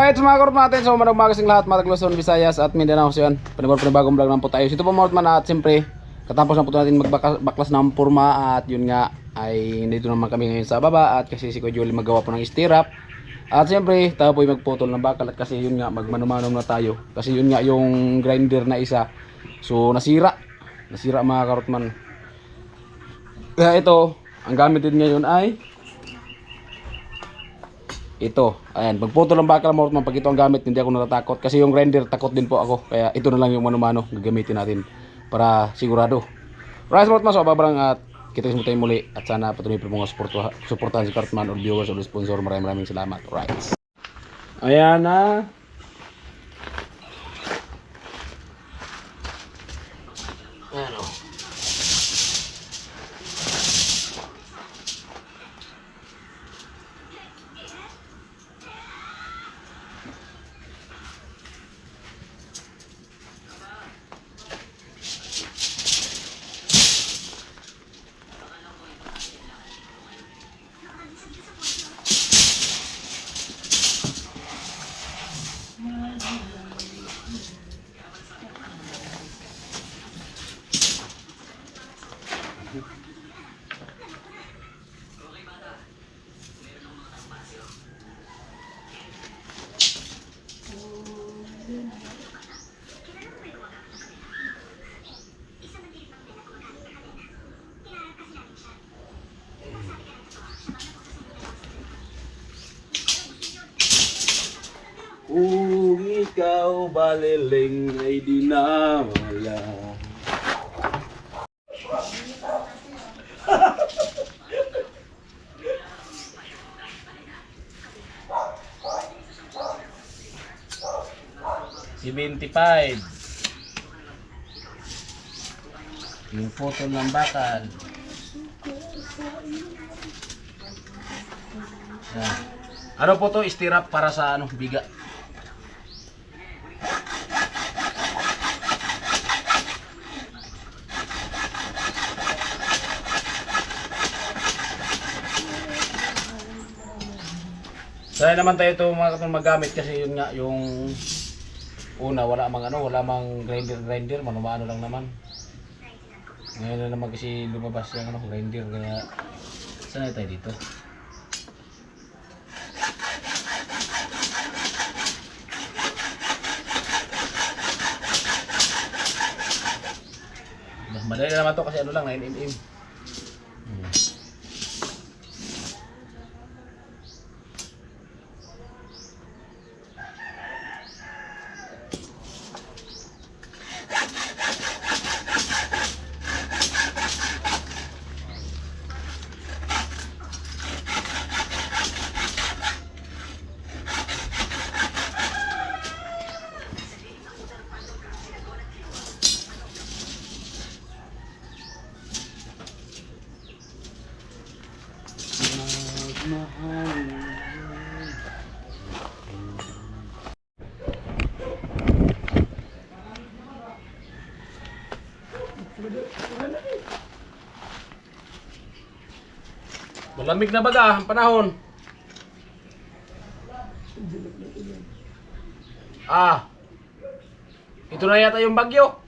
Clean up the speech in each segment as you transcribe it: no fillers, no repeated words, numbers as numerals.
Alright, mga kurot natin. So, managmagas ng lahat, mga Luzon, Visayas at Mindanao. So, yan. Panibagong vlog lang po tayo. Ito po mga man at siyempre, katapos na po natin magbaklas ng purma. At yun nga, ay dito naman kami ngayon sa baba. At kasi si Kuya Jolie magawa po ng stirrup. At siyempre, tayo po ay magputol ng bakal. At kasi yun nga, magmanumanom na tayo. Kasi yun nga, yung grinder na isa. So, nasira. Nasira mga karotman. Kaya ito, ang gamit din ngayon ay ito. Ayan, magputol ng bakal mga karotman. Pag ito ang gamit, hindi ako natatakot. Kasi yung grinder, takot din po ako. Kaya ito na lang yung mano-mano gagamitin natin para sigurado. Rise mga karotman, so ababarang at kita-kits mo tayo muli. At sana patuloy po mga supportahan si Karotman or viewers or sponsor. Maraming salamat. Right. Ayan na. Ayan o. Kung ikaw baliling ay di na wala. Si 25 yung photo ng bakal. Yan. Ano po to? Stirrup para sa ano, biga. Sanay naman tayo ito mga katong magamit kasi yun nga yung una wala mang grinder, manumano lang naman. Ngayon na naman kasi lumabas yung grinder kaya sanay tayo dito. Madali naman to kasi ano lang 9mm. Malamig na baga ang panahon. Ito na yata yung bagyo.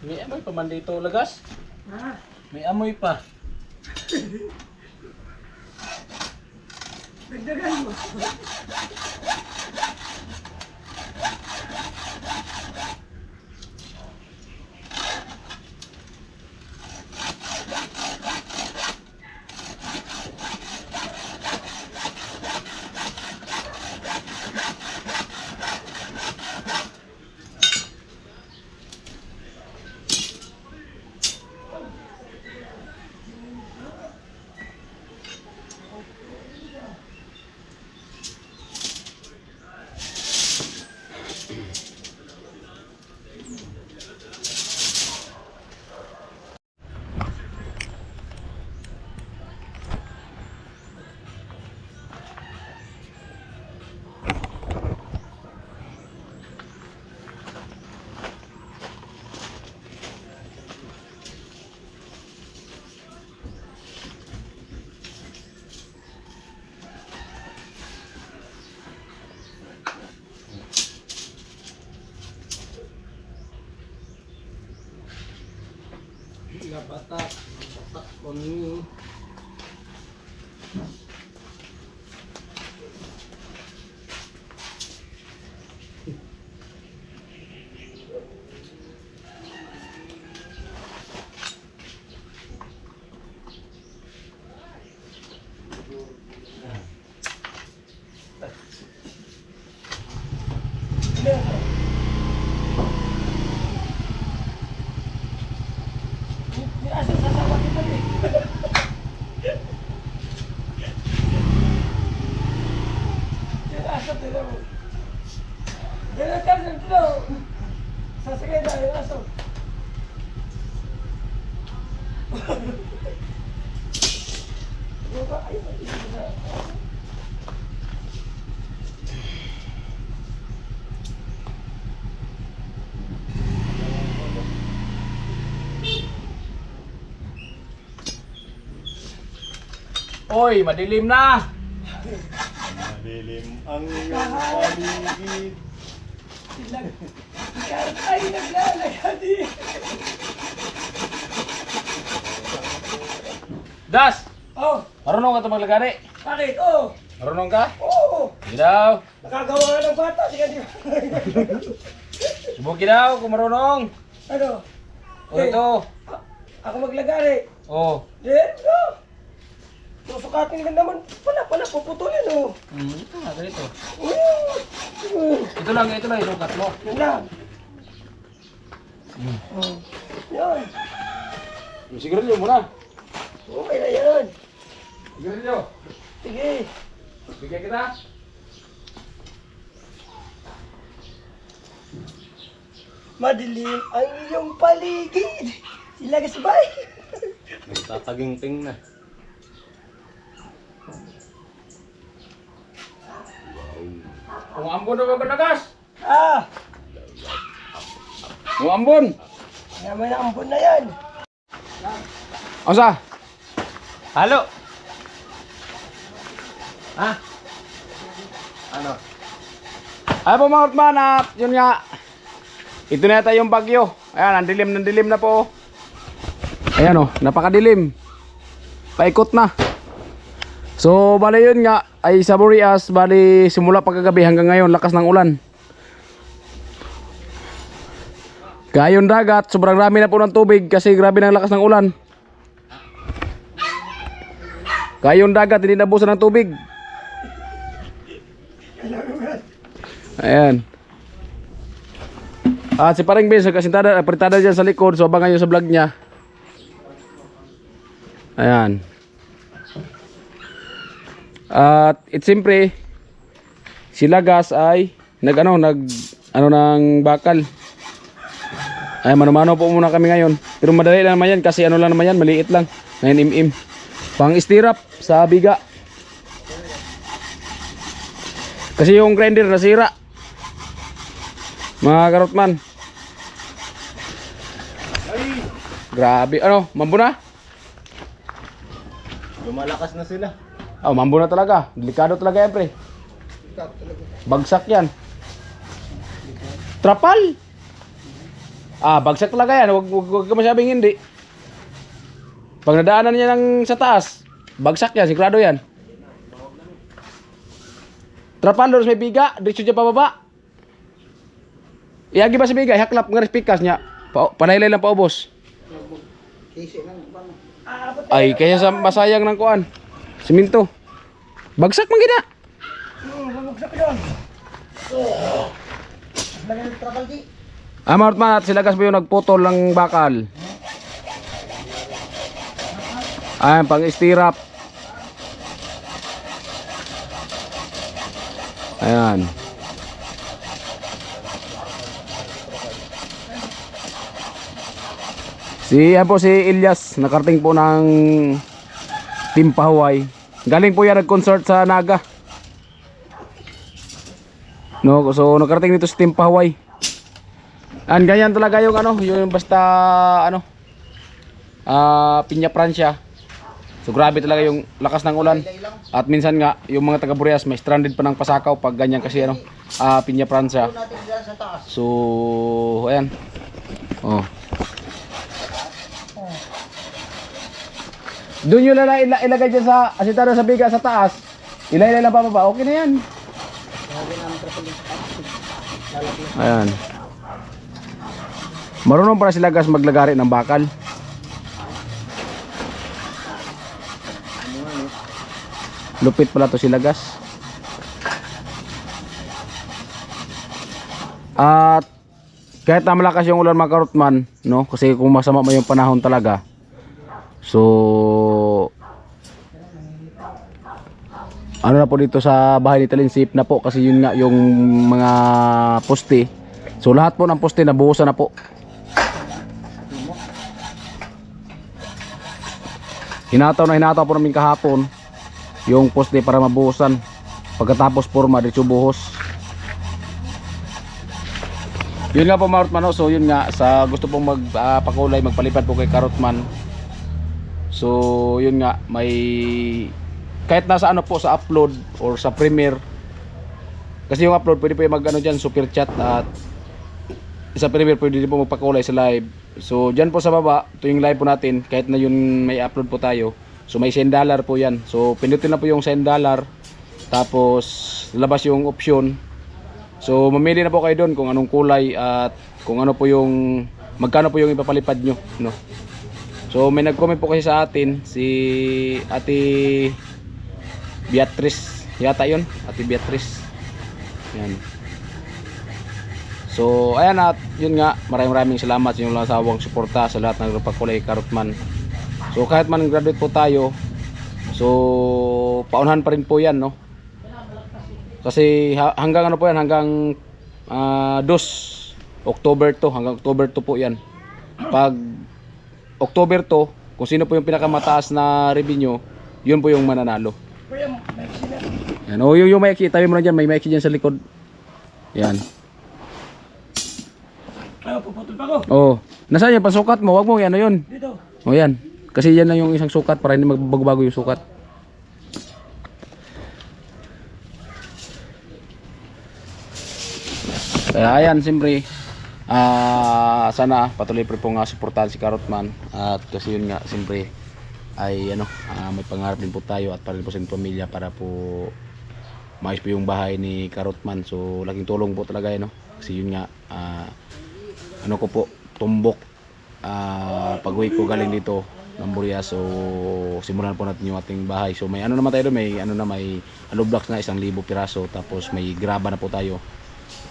May amoy pa man dito, lagas. May amoy pa. Dagdagan mo. Patak. Patak kami. Oy, madilim na. Madilim ang iyong paligid. Ay, naglalagadi. Das! Oh, Marunong ka ito maglagari? bakit? Oh, Marunong ka? oh. Hindi daw. Nakagawa nga ng bata. Sige, di ba? Subukin daw kung marunong. Ano? O ito. Ako maglagari. Oh. Then, no. Susukatin ka naman. Pala, puputulin, oh. Ito nga, ganito. Mm. Ito lang yung sukat mo. Yan lang. Oh. Yan. Siguro muna. Okay na yan. Siguro. Sige. Bigyan kita. Madilim ang iyong paligid. Sila kasabay. Nagtataginting na. Kung ambon na ba nagas? Ah, Kung ambon. naman ang ambon na yan. Asa? Halo! Ha? Ano? Ay po mga utman at yun nga. Ito na yata yung bagyo. Ayan, nandilim na po. Ayan o, napakadilim. Paikot na. So, bali yun nga, ay sa Boreas, bali simula pagkagabi hanggang ngayon, lakas ng ulan. Gayon dagat, sobrang rami na po ng tubig kasi grabe ng lakas ng ulan. Gayon dagat, hindi nabusan ng tubig. Ayan. At si Paring Vince, kasintada, apritada dyan sa likod, so abangan nyo sa vlog niya. Ayan. At siyempre si Lagas ay nag ng bakal. Ay mano-mano po muna kami ngayon. Pero madali lang naman yan kasi ano lang naman yan, maliit lang. 9mm. Pang istirap sa biga. Kasi yung grinder nasira. Mga karotman. Grabe, ano, mambo na? Lumalakas na sila. Oh, mambo na talaga. Delikado talaga yan, pre. Bagsak yan. Trapal. Ah, bagsak talaga yan. Huwag ka masabing hindi. Pag nadaanan niya ng sa taas, bagsak yan. Sigurado yan. Trapal, doon may biga. Diretso dyan pababa. Iagi ba sa biga? Haklap ng respikas niya. Panaylay lang paubos. Ay, kaya sa masayang ng kuan. Siminto. Bagsak man gina. Bumagsak ka doon. Lagyan ng trapal di. Amart man at sila gas po yung nagputol ng bakal. Ayan, pang istirap. Ayan. Ayan po si Ilyas, nakarating po ng Team Pahuway. Galing po yan nag-concert sa Naga. No, so nakarating dito sa Team Pahuway. And ganyan talaga yung ano, yung basta ano, Piña Francia. So grabe talaga yung lakas ng ulan. At minsan nga yung mga taga Boreas may stranded pa ng Pasakaw pag ganyan kasi ano, Piña Francia. So ayan. Oh. Doon nyo lang ilagay dyan sa asitado sa biga sa taas. Ilay lang pababa. Okay na yan. Ayan. Marunong para sila guys maglagari ng bakal. Lupit pala to sila guys. At kahit na malakas yung ulan mga karotman, no? Kasi kung masama mo yung panahon talaga. So ano na po dito sa bahay ni Talinsip na po kasi yun nga yung mga poste. So lahat po ng poste nabuhusan na po. Hinataw po namin kahapon yung poste para mabuhusan. Pagkatapos porma dito buhos. Yun nga po Karotman, so yun nga sa gusto pong magpakulay, magpalipad po kay Karotman. So yun nga may kahit nasa ano po sa upload or sa Premiere. Kasi yung upload pwede po mag ano diyan super chat at sa Premiere pwede din po magpakulay sa live. So diyan po sa baba, ito yung live po natin kahit na yun may upload po tayo. So may $10 po yan. So pindutin na po yung $10. Tapos labas yung option. So mamili na po kayo doon kung anong kulay at kung ano po yung magkano po yung ipapalipad nyo, no? So may nag-comment po kasi sa atin si Ate Beatrice yata yun, Ate Beatrice. Yan. So ayan at yun nga, maraming salamat sa inyong sawang suporta sa lahat ng nagpakulay Karotman. So kahit man graduate po tayo, so paunahan pa rin po yan, no? Kasi hanggang ano po yan, hanggang 2 October to, hanggang October 2 po yan. Pag October 2, kung sino po yung pinakamataas na revenue, yun po yung mananalo. Yan, o yung maiksi, tabi mo na dyan, may maiksi dyan sa likod. Yan. Puputol pa ko. Oh, nasaan yung pasukat mo? Wag mo, yan o yun. Dito. O yan. Kasi yan lang yung isang sukat para hindi magbago-bago yung sukat. Kaya ayan, siyempre sana patuloy pa po nga suportahan si Karotman. At kasi yun nga, siyempre ay ano, may pangarap din po tayo at para din po sa pamilya para po maayos po yung bahay ni Karotman. So laking tulong po talaga yun, no? Kasi yun nga, ano ko po, tumbok pag-uwi ko galing dito ng Burias. So simulan po natin yung ating bahay. So may ano naman tayo doon, may ano na, may ano blocks na 1,000 piraso, tapos may graba na po tayo.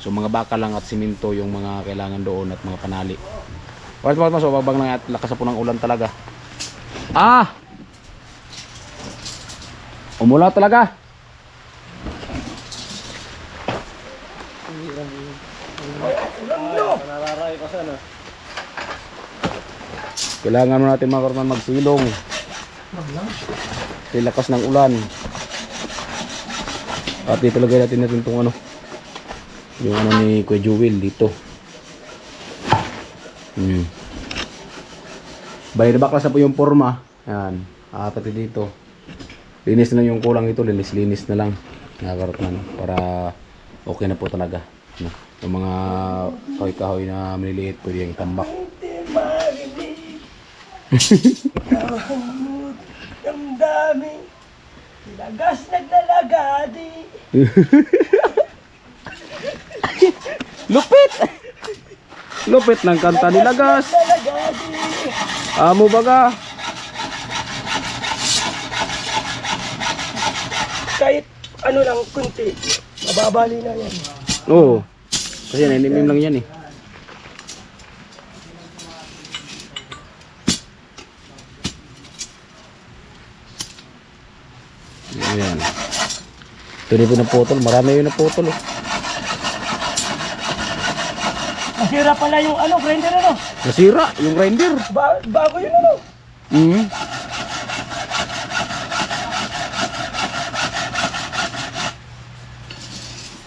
So mga bakal lang at simento yung mga kailangan doon at mga panali. Wala mo so babang na at lakas na po ng ulan talaga. Umula talaga. Nararay pa sana. Kailangan mo natin mga Karotman magsilong. Kasi lakas ng ulan. At dito lagay natin itong ano, yung ano ni Kuya Jewel dito. Bali na baklas na po yung forma. Yan. Pati dito. Linis na yung kulang ito. Linis na lang. Mga Karotman. Para okay na po talaga. Yung mga kahoy-kahoy na maliliit pwede yung itambak. Ang dami. Lagas naglalagadi. Lupit! Lupit ng kanta ni Lagas. Amo baga. Kahit ano lang kunti, mababali na yan. Oo. Kasi nainimim lang yan eh. Ayan. Ito rin po naputol. Marami yung naputol eh. Nasira pala yung ano, grinder ano. Nasira yung grinder. Bago yun ano.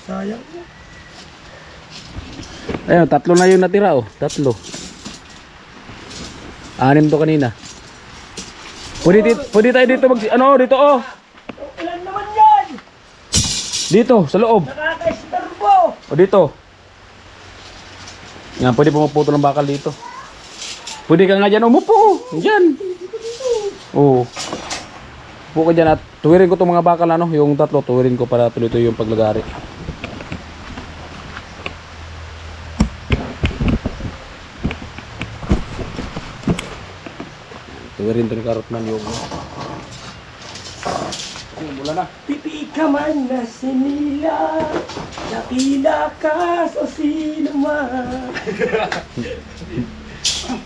Sayang. Ayun, 3 na yung natira oh. 3. 6 to kanina. Pwede tayo dito ano dito oh. Ilan naman yan? Dito sa loob. Nakaka-istorbo. O dito. Yan, pwede pumaputol ng bakal dito. Pwede ka nga dyan umupo. Diyan. Oo. Upo ka dyan at tuwirin ko itong mga bakal ano, yung tatlo tuwirin ko para tuloy-tuloy yung paglagari. Tuwirin to ni Karotman yung mula na. Pipi ka man na sinila, nakila ka sa sino man.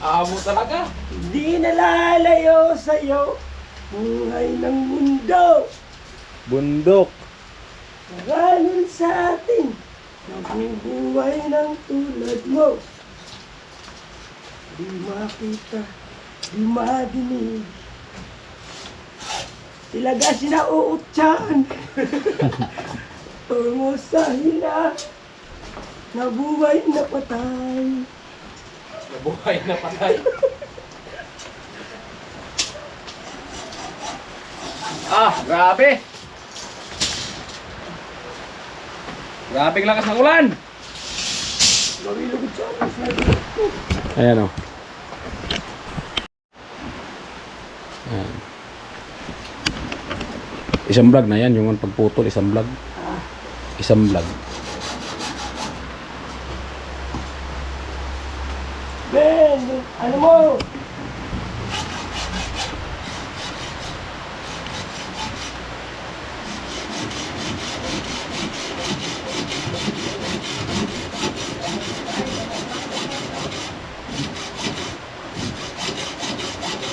Amo talaga. Hindi nalalayo sa'yo, buhay ng mundo. Bundok. Ganun sa atin, nabubuhay ng tulad mo. Di makita, di madinig. Ilaga sinauutyan. Tungo sa hila, nabuhay na patay. Nabuhay na patay. Grabe. Grabing lakas ng ulan. Marilugod sa akin. Ayan o. Ayan. Isang vlog na yan, yung pagputol, isang vlog. Isang vlog. Ben, ano mo?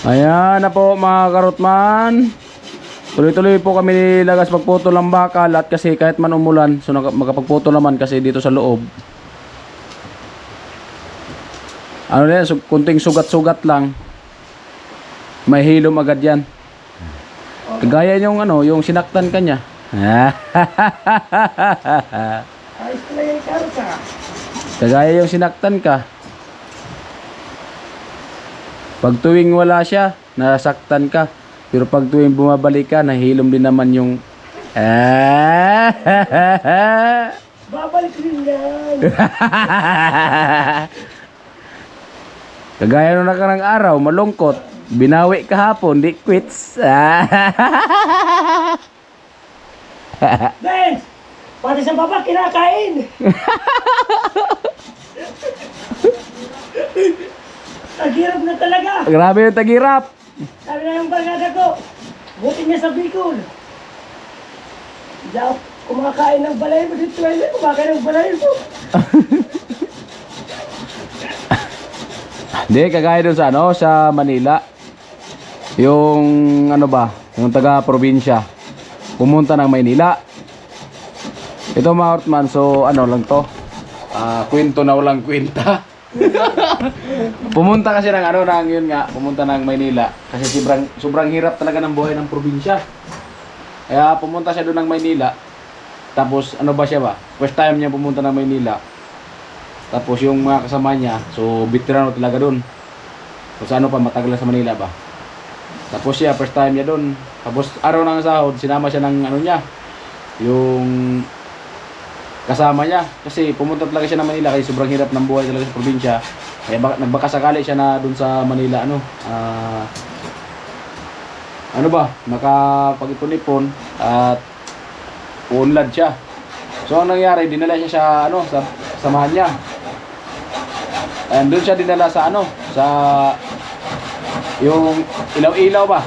Ayan na po mga Karotman. Tuloy-tuloy po kami nilagas pagputol ng bakal at kasi kahit man umulan, so makapagputol naman kasi dito sa loob. Ano na yan, kunting sugat-sugat lang. May hilom agad yan. Kagaya yung ano, yung sinaktan kanya. Ayos ka lang yung karta. Kagaya yung sinaktan ka. Pag tuwing wala siya, nasaktan ka. Pero pag tuwing bumabalik ka, nahilom din naman yung Babalik rin yan. Kagaya nung nakarang araw, malungkot. Binawi kahapon, di quits. Ben, pati sa baba kinakain. Naghirap na talaga. Grabe yung tagirap. Sabi na yung barkada ko, buti niya sa Bicol. Hindi ako kumakain ng balay mo dito. Kumakain ng balay mo. Hindi, kagaya doon sa ano, sa Manila. Yung ano ba, yung taga-probinsya. Pumunta ng Maynila. Ito mga Karotman, so ano lang to. Kwento na walang kwenta. Pumunta kasi ng ano, ng yun nga, pumunta ng Maynila. Kasi sobrang hirap talaga ng buhay ng probinsya. Kaya pumunta siya doon ng Maynila. Tapos ano ba siya ba? First time niya pumunta ng Maynila. Tapos yung mga kasama niya, so veterano talaga doon. So sa ano pa, matagal na sa Manila ba? Tapos siya, first time niya doon. Tapos araw ng sahod, sinama siya ng ano niya, yung kasama niya. Kasi pumunta talaga siya ng Manila kasi sobrang hirap ng buhay talaga sa probinsya. Kaya nagbakasakali siya na doon sa Manila, ano, ano ba, makapag-ipon-ipon at uunlad siya. So ang nangyari, dinala siya sa ano, sa samahan niya. And doon siya dinala sa ano, sa yung ilaw-ilaw ba?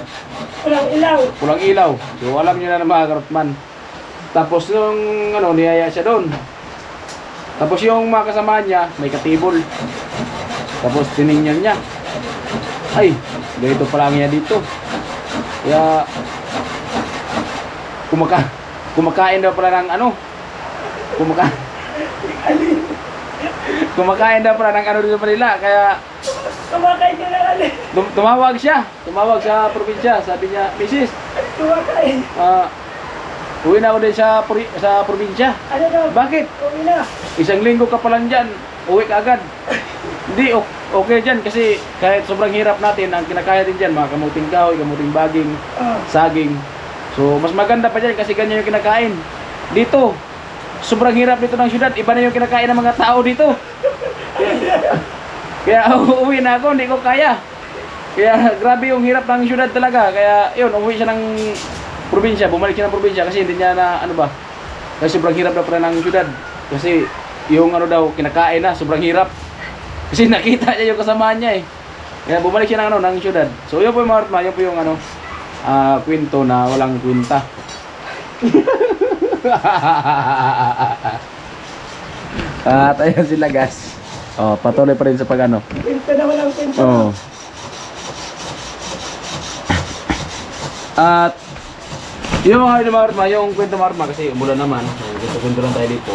Walang ilaw. Pulang ilaw. So alam niyo na mga Karotman. Tapos nung ano, niyaya siya doon. Tapos yung mga kasama niya, may katibol. Tapos tiningnan niya. Ay, ganito pala niya dito. Kaya kumakain daw pala ng ano? Kumakain daw pala ng ano dito pa nila. Kaya Kumakain ka na alin. tumawag siya. Tumawag sa probinsya. Sabi niya, Mrs. Kumakain. Uwi na ako din sa probinsya. Ano daw? Bakit? Uwi na. Isang linggo ka pa lang dyan. Uwi ka agad. Hindi, okay dyan. Kasi kahit sobrang hirap natin, ang kinakaya din dyan, mga kamuting kahoy, kamuting baging, saging. So, mas maganda pa dyan kasi ganyan yung kinakain. Dito, sobrang hirap dito ng syudad. Iba na yung kinakain ng mga tao dito. Kaya uuwi na ako, hindi ko kaya. Kaya grabe yung hirap ng syudad talaga. Kaya yun, umuwi siya ng probinsya, bumalik siya ng probinsya kasi hindi niya na ano ba. Kasi sobrang hirap na pala ng syudad. Kasi yung ano daw kinakain na, sobrang hirap. Kasi nakita niya yung kasama niya eh. Kaya bumalik siya ng ano ng syudad. So yun po yung mga Artma, yun po yung ano kwento na walang kwenta. At ayan sila guys. Oh, patuloy pa rin sa pag ano. Kwento na walang kwento. Oh. At yung mga Artma, yung kwento mga Artma kasi umulan naman. Kwento lang tayo dito.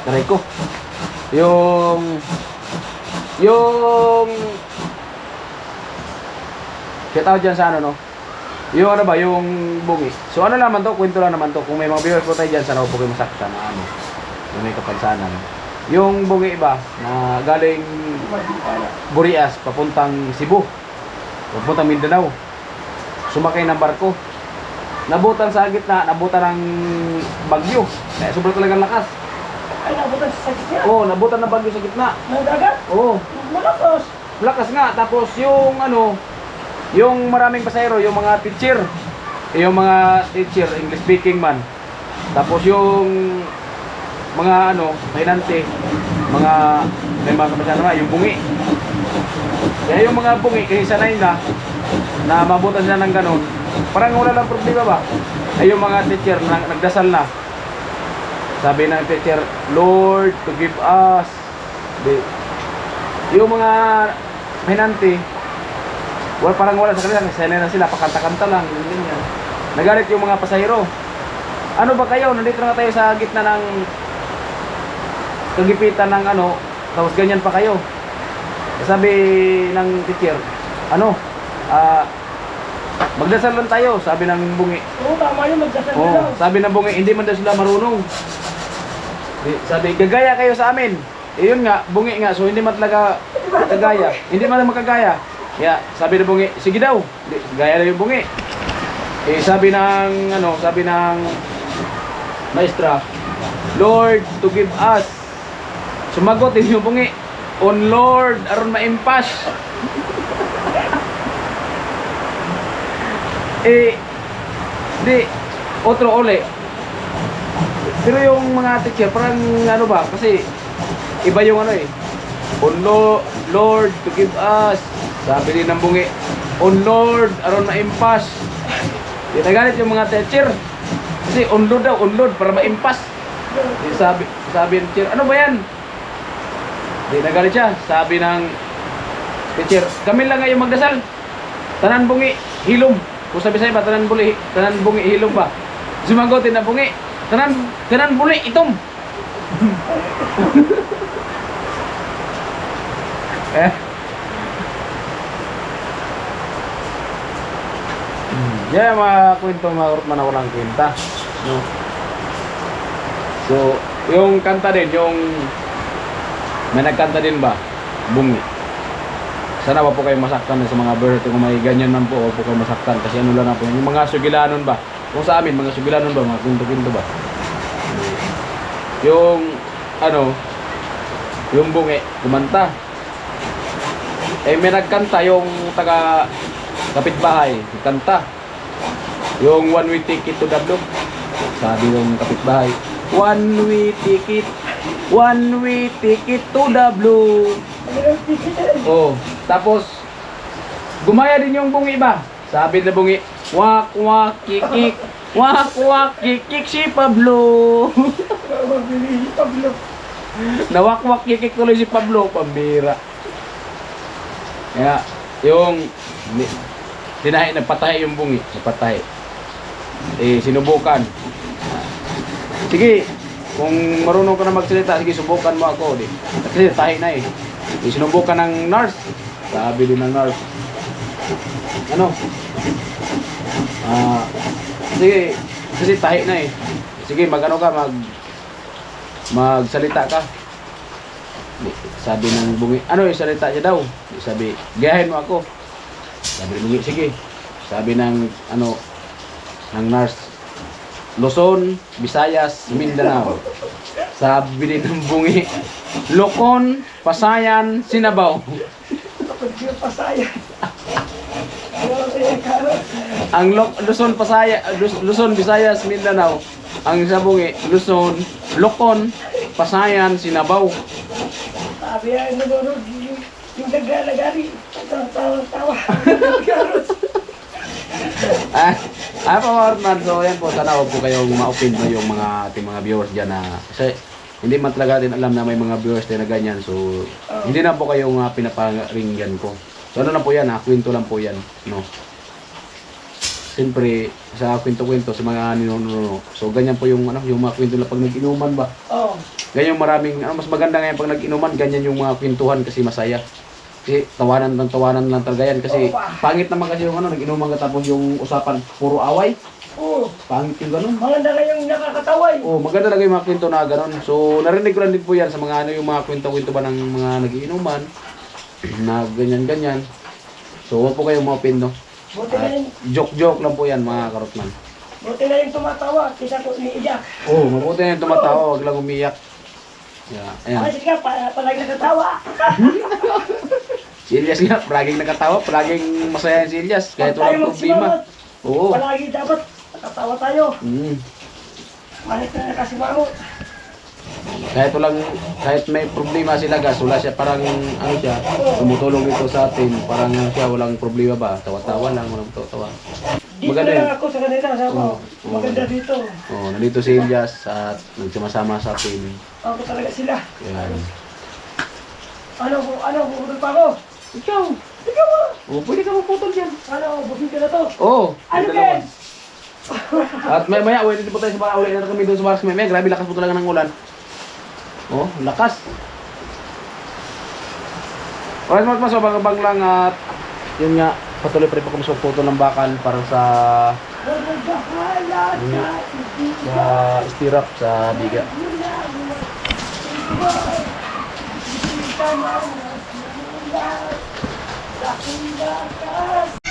Taray ko. Yung kaya tawag dyan sa ano no? Yung ano ba, yung bungi. So ano naman to, kwento lang naman to. Kung may mga viewers po tayo dyan, sana huwag po kayo masaktan na ano. Yung may kapansanan. Yung bungi iba na galing Burias, papuntang Cebu. Papuntang Mindanao. Sumakay ng barko. Nabutan sa gitna, nabutan ng bagyo. Kaya sobrang talagang lakas. Ay, nabutan sa gitna. Oo, nabutan ng bagyo sa gitna. Ng dagat. Oo. Malakas. Lakas nga, tapos yung ano, yung maraming pasahero, yung mga teacher, English speaking man. Tapos yung mga ano, pahinante, may mga kapasyan naman, yung bungi. Kaya yung mga bungi, kasi sanay na mabutan sila ng ganun, parang wala lang problema ba? Ay yung mga teacher, nagdasal na. Sabi ng teacher, Lord, to give us. Yung mga pahinante, parang wala sa kanila, sanay na sila, pakanta-kanta lang, ganyan. Nagalit yung mga pasahero. Ano ba kayo? Nandito na tayo sa gitna ng kagipitan ng ano, tapos ganyan pa kayo. Sabi ng teacher, magdasal lang tayo, sabi ng bungi. Oo, tama yun, magdasal na Oh, lang. sabi ng bungi, hindi man daw sila marunong. Sabi, gagaya kayo sa amin. Eh yun nga, bungi nga, so hindi man talaga kagaya. Hindi man makagaya. Kaya sabi ng bungi, sige daw, gaya na yung bungi. Eh sabi ng maestra, Lord, to give us. Sumagot din yung bungi, on Lord, aron maimpas. Otro uli. Pero yung mga teacher, parang ano ba, kasi iba yung ano eh. On Lord, to give us. Sabi din ng bungi, on Lord, aron maimpas. Di nagalit yung mga teacher. Kasi on Lord daw, on Lord, para maimpas. Di sabi ng teacher, ano ba yan? Di nagalit siya. Sabi ng teacher, kami lang ngayon magdasal. Tanan bungi, hilom. Kung sabi sa'yo ba, tanan bungi, hilom ba? Sumagotin na bungi, tanan bungi, itom. Yan mga kwento mga Artma na walang kwenta, no? So, yung kanta din, yung may nagkanta din ba? Bungi. Sana wag po kayo masaktan sa mga bird kung may ganyan man po, wag po kayo masaktan kasi ano lang na po, yung mga sugilanon ba? Kung sa amin, mga sugilanon ba, mga kwento-kwento ba? Yung ano, yung bungi, kumanta. Eh may nagkanta yung taga kapitbahay, kanta. Yung one way ticket to the block. Sabi yung kapitbahay, one way ticket to the blue. Oh, tapos gumaya din yung bungi ba? Sabi na bungi, wak wak kikik si Pablo. Nawak wak kikik tuloy si Pablo, pambira. Kaya yung napatay yung bungi, napatay. Eh sinubukan. Sige, kung marunong ka na magsalita, sige subukan mo ako. Kasi tahi na eh. Sinubukan ng nurse. Sabi din ng nurse, ano? Sige, kasi tahi na eh. Sige, magano ka, magsalita ka. Sabi ng bungi, ano yung salita niya daw? Sabi, gayahin mo ako. Sabi ng bungi, sige. Sabi ng ng nurse, Luzon, Visayas, Mindanao. Sabi din ng bungi, Lokon, Pasayan, Sinabaw. Pasayan. Ang Luzon, Luzon, Visayas, Mindanao. Ang sabungi, Luzon, Lokon, Pasayan, Sinabaw. Sabi yan, nanonood yung naglalagari. Tawa. Pa Martman, so yan po, sana huwag po kayong ma-offend mo yung mga ating mga viewers dyan na kasi hindi man talaga din alam na may mga viewers din na ganyan, so hindi na po kayong pinaparinggan ko. So ano lang po yan, kwento lang po yan, no? Siyempre, sa kwento-kwento, sa mga ninununo, so ganyan po yung, yung mga kwento lang pag nag-inuman ba? Oo. Ganyan yung maraming, mas maganda ngayon pag nag-inuman, ganyan yung mga kwentuhan kasi masaya. Kasi tawanan lang talaga yan kasi pangit naman kasi yung nag-inuman ka tapos yung usapan puro away. Oo. Pangit yung ganun. Maganda na yung nakakataway. Oh, maganda talaga yung mga kwento na ganun. So narinig ko lang din po yan sa mga yung mga kwento-kwento ba ng mga nag-iinuman na ganyan-ganyan. So huwag po kayong ma-offend, no? Buti na yung, Joke-joke lang po yan mga karotman. buti na yung tumatawa. Kita ko umiiyak. Oh, mabuti na yung tumatawa, huwag lang umiyak. Yeah, ayan. Ay, sige, palagi nakatawa. Si Elias nga, palaging nakatawa, palaging masaya si Elias, kahit Pag tayo walang problema. magsimangot, Oo. palagi dapat nakatawa tayo. Malit na nakasimangot. Kahit may problema sila gas, wala siya parang siya, tumutulong ito sa atin, parang siya walang problema ba, tawa-tawa lang, walang tawa. Dito Maganda na yun. ako sa kanila, sabi ko. Oo. Maganda dito. Oh, nandito si Elias at nagsama-sama sa atin. Ako talaga sila. Yan. Ano, bubudol pa ako? Ikaw, Ikaw ba? oh, pwede ka maputol dyan. Ano, bubudol ka na to? Oo, Ano, yung dalawa. Ben? At maya, uwi dito po tayo sa bahay, uwi na kami doon sa Baras Meme. Grabe, lakas po talaga ng ulan. Oh, lakas. Alright, mga so bang lang at yun nga, patuloy pa rin po kami sa photo ng bakal para sa Bahala sa stirrup sa biga. sa